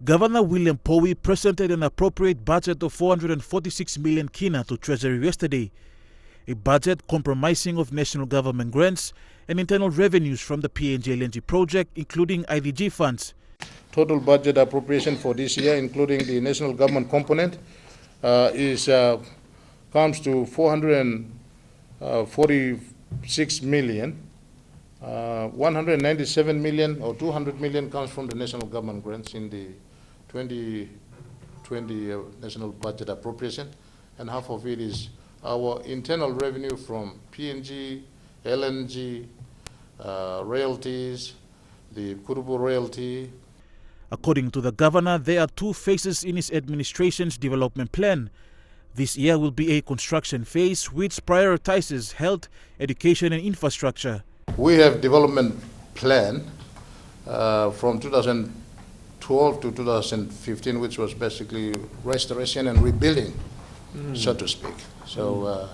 Governor William Powi presented an appropriate budget of 446 million Kina to Treasury yesterday, a budget compromising of national government grants and internal revenues from the PNG LNG project, including IDG funds. Total budget appropriation for this year, including the national government component, comes to 446 million. 197 million or 200 million comes from the national government grants in the 2020 national budget appropriation, and half of it is our internal revenue from PNG, LNG, royalties, the Kurubu royalty. According to the governor, there are two phases in his administration's development plan. This year will be a construction phase which prioritizes health, education and infrastructure. We have development plan from 2012 to 2015, which was basically restoration and rebuilding, so to speak. So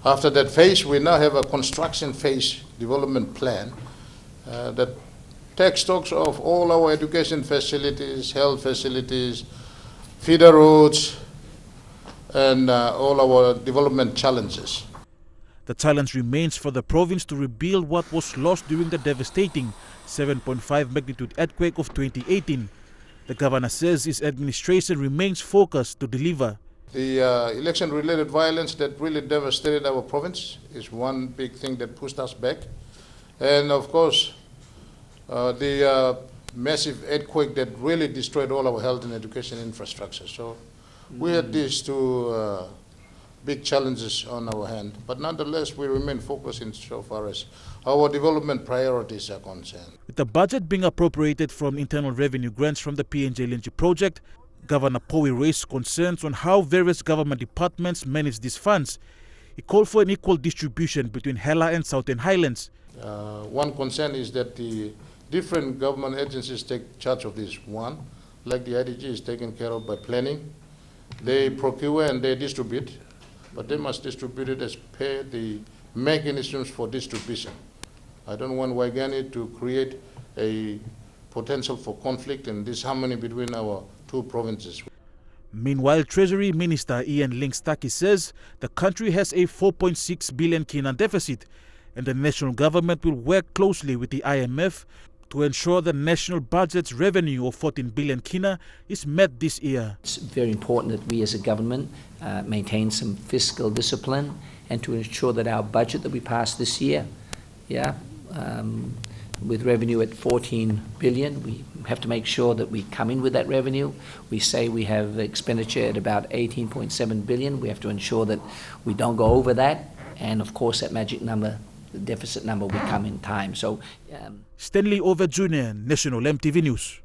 after that phase, we now have a construction phase development plan that takes stock of all our education facilities, health facilities, feeder roads, and all our development challenges. The challenge remains for the province to rebuild what was lost during the devastating 7.5 magnitude earthquake of 2018. The governor says his administration remains focused to deliver. The election-related violence that really devastated our province is one big thing that pushed us back. And of course, the massive earthquake that really destroyed all our health and education infrastructure. So we had these two big challenges on our hand, but nonetheless we remain focused insofar as our development priorities are concerned. With the budget being appropriated from internal revenue grants from the PNG LNG project, Governor Powi raised concerns on how various government departments manage these funds. He called for an equal distribution between Hela and Southern Highlands. One concern is that the different government agencies take charge of this. One, like the IDG is taken care of by planning. They procure and they distribute, but they must distribute it as per the mechanisms for distribution. I don't want Waigani to create a potential for conflict and disharmony between our two provinces. Meanwhile, Treasury Minister Ian Linkstaki says the country has a 4.6 billion Kina deficit and the national government will work closely with the IMF to ensure the national budget's revenue of 14 billion Kina is met this year. It's very important that we as a government maintain some fiscal discipline and to ensure that our budget that we pass this year, with revenue at 14 billion, we have to make sure that we come in with that revenue. We say we have expenditure at about 18.7 billion. We have to ensure that we don't go over that, and of course that magic number, the deficit number, will come in time. So Stanley Over Jr., National MTV News.